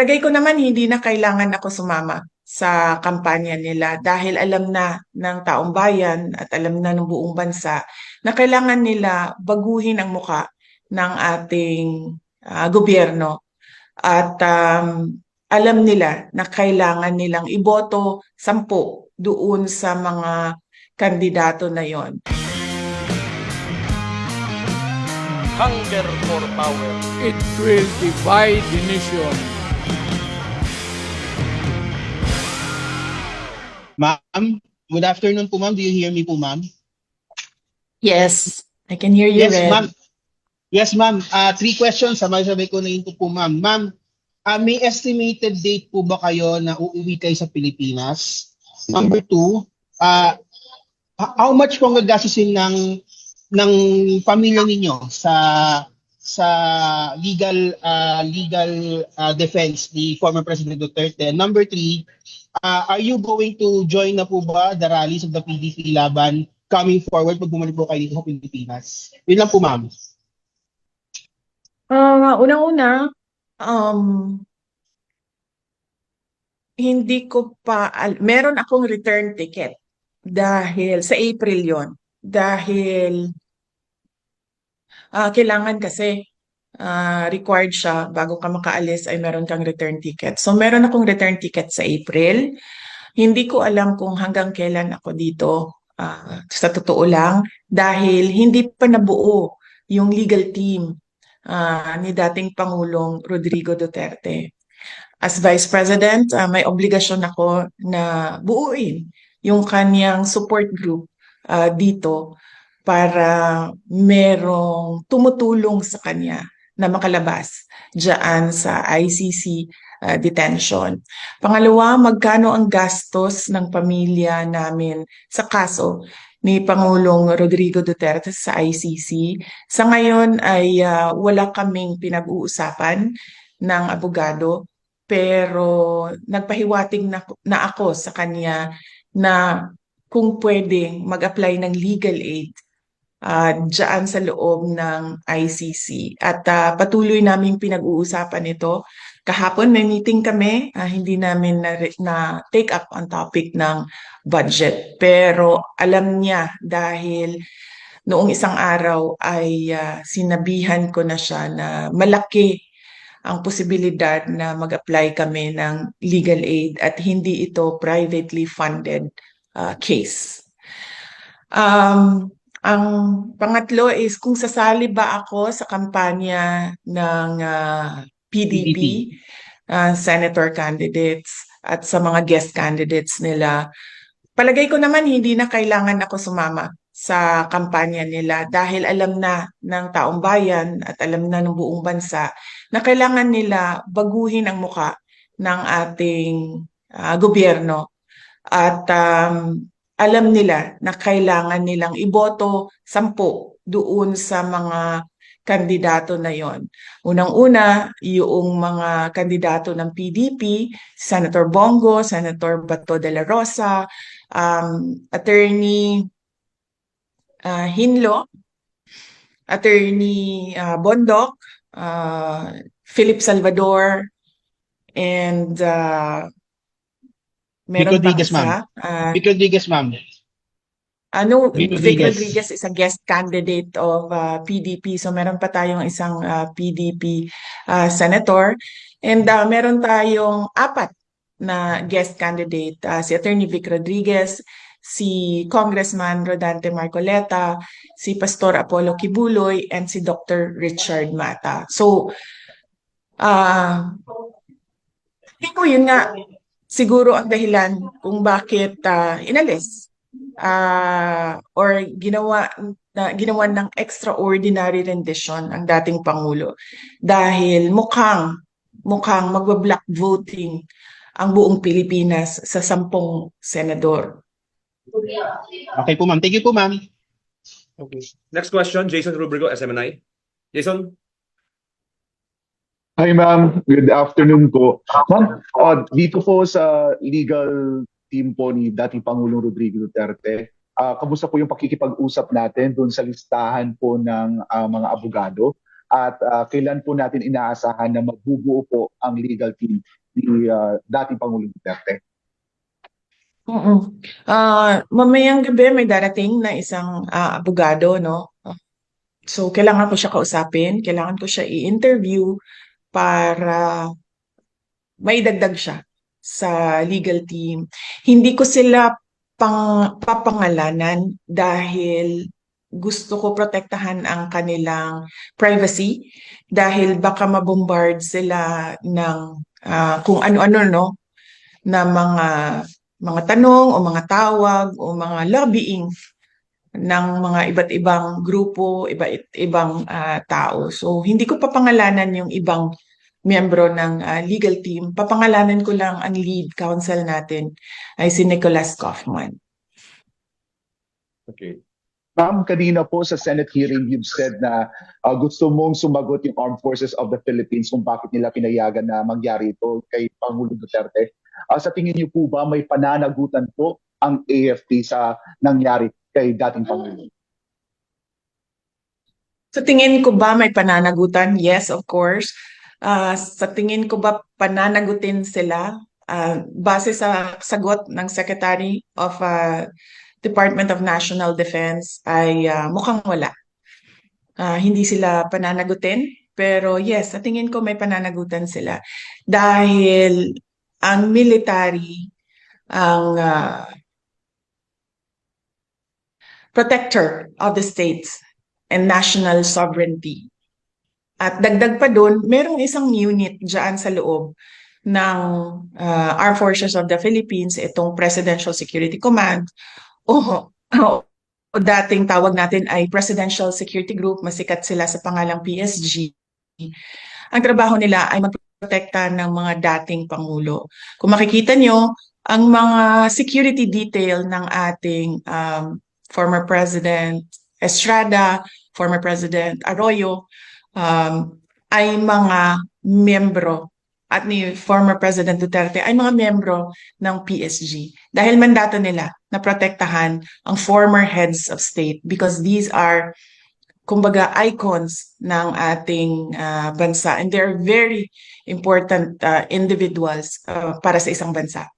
Palagay ko naman hindi na kailangan ako sumama sa kampanya nila dahil alam na ng taong bayan at alam na ng buong bansa na kailangan nila baguhin ang muka ng ating gobyerno at alam nila na kailangan nilang iboto 10 doon sa mga kandidato na yon. Hunger for power. It will divide the nation. Ma'am, good afternoon po ma'am. Do you hear me po ma'am? Yes, I can hear you, Yes Red. ma'am. Yes ma'am. 3 questions. Sabay-sabay ko na yun po ma'am. Ma'am, may estimated date po ba kayo na uuwi kayo sa Pilipinas? Number 2, how much po ang gagastusin ng pamilya ninyo sa legal defense ni former President Duterte? Number 3, are you going to join na po ba the rallies of the PDP laban coming forward pag bumalik po kayo dito sa Pilipinas? Yun lang po ma'am. Unang-una, hindi ko pa, meron akong return ticket dahil sa April yon. Dahil kailangan kasi required siya bago ka makaalis ay meron kang return ticket. So meron akong return ticket sa April. Hindi ko alam kung hanggang kailan ako dito, sa totoo lang, dahil hindi pa nabuo yung legal team ni dating Pangulong Rodrigo Duterte. As Vice President, may obligasyon ako na buuin yung kanyang support group dito para merong tumutulong sa kanya na makalabas dyan sa ICC detention. Pangalawa, magkano ang gastos ng pamilya namin sa kaso ni Pangulong Rodrigo Duterte sa ICC? Sa ngayon ay wala kaming pinag-uusapan ng abogado, pero nagpahiwatig na ako sa kanya na kung pwedeng mag-apply ng legal aid dyan sa loob ng ICC. At patuloy naming pinag-uusapan ito. Kahapon may meeting kami, hindi namin na take up ang topic ng budget. Pero alam niya dahil noong isang araw ay sinabihan ko na siya na malaki ang posibilidad na mag-apply kami ng legal aid at hindi ito privately funded case. Ang pangatlo is kung sasali ba ako sa kampanya ng PDP, senator candidates at sa mga guest candidates nila. Palagay ko naman hindi na kailangan ako sumama sa kampanya nila dahil alam na ng taong bayan at alam na ng buong bansa na kailangan nila baguhin ang muka ng ating gobyerno at alam nila na kailangan nilang iboto 10 doon sa mga kandidato na yon. Unang-una, yung mga kandidato ng PDP, Senator Bongo, Senator Bato de la Rosa, Attorney Hinlo, Attorney Bondoc, Philip Salvador, and meron Vic pa Rodriguez, isa. Vic Rodriguez ma'am. Vic Vic Rodriguez. Rodriguez is a guest candidate of PDP. So meron pa tayong isang PDP senator. And meron tayong 4 na guest candidate. Si Attorney Vic Rodriguez, si Congressman Rodante Marcoleta, si Pastor Apollo Kibuloy, and si Dr. Richard Mata. So, hindi ko yun nga siguro ang dahilan kung bakit inalis or ginawa ng extraordinary rendition ang dating Pangulo dahil mukhang magba-block voting ang buong Pilipinas sa 10 senador. Okay po ma'am. Thank you po ma'am. Okay. Next question, Jason Rubrigo, SMNI. Jason? Hi ma'am, good afternoon po. Ma'am, dito po sa legal team po ni dating Pangulong Rodrigo Duterte, kamusta po yung pakikipag-usap natin doon sa listahan po ng mga abogado? at kailan po natin inaasahan na magbubuo po ang legal team ni dating Pangulong Duterte? Oo. Mamayang gabi may darating na isang abogado, no? So, kailangan ko siya kausapin, kailangan ko siya i-interview para maidagdag siya sa legal team. Hindi ko sila papangalanan dahil gusto ko protektahan ang kanilang privacy dahil baka mabombard sila ng kung ano-ano, no, na mga tanong o mga tawag o mga lobbying ng mga iba't ibang grupo, iba't ibang tao. So, hindi ko papangalanan yung ibang miyembro ng legal team. Papangalanan ko lang ang lead counsel natin ay si Nicholas Kaufman. Okay. Ma'am, kanina po sa Senate hearing, you've said na gusto mong sumagot yung Armed Forces of the Philippines kung bakit nila pinayagan na mangyari ito kay Pangulong Duterte. Sa tingin niyo po ba may pananagutan po ang AFP sa nangyari kay dating Pangulong? Sa tingin ko ba may pananagutan? Yes, of course. Sa tingin ko ba pananagutin sila? Base sa sagot ng Secretary of Department of National Defense ay mukhang wala. Hindi sila pananagutin, pero yes, sa tingin ko may pananagutan sila. Dahil ang military, ang protector of the states and national sovereignty. At dagdag pa doon, merong isang unit dyan sa loob ng Armed Forces of the Philippines, itong Presidential Security Command, o dating tawag natin ay Presidential Security Group, masikat sila sa pangalang PSG. Ang trabaho nila ay magprotekta ng mga dating Pangulo. Kung makikita nyo, ang mga security detail ng ating former President Estrada, former President Arroyo, ay mga miyembro at ni former President Duterte ay mga miyembro ng PSG dahil mandato nila na protektahan ang former heads of state because these are kumbaga icons ng ating bansa and they're very important individuals para sa isang bansa.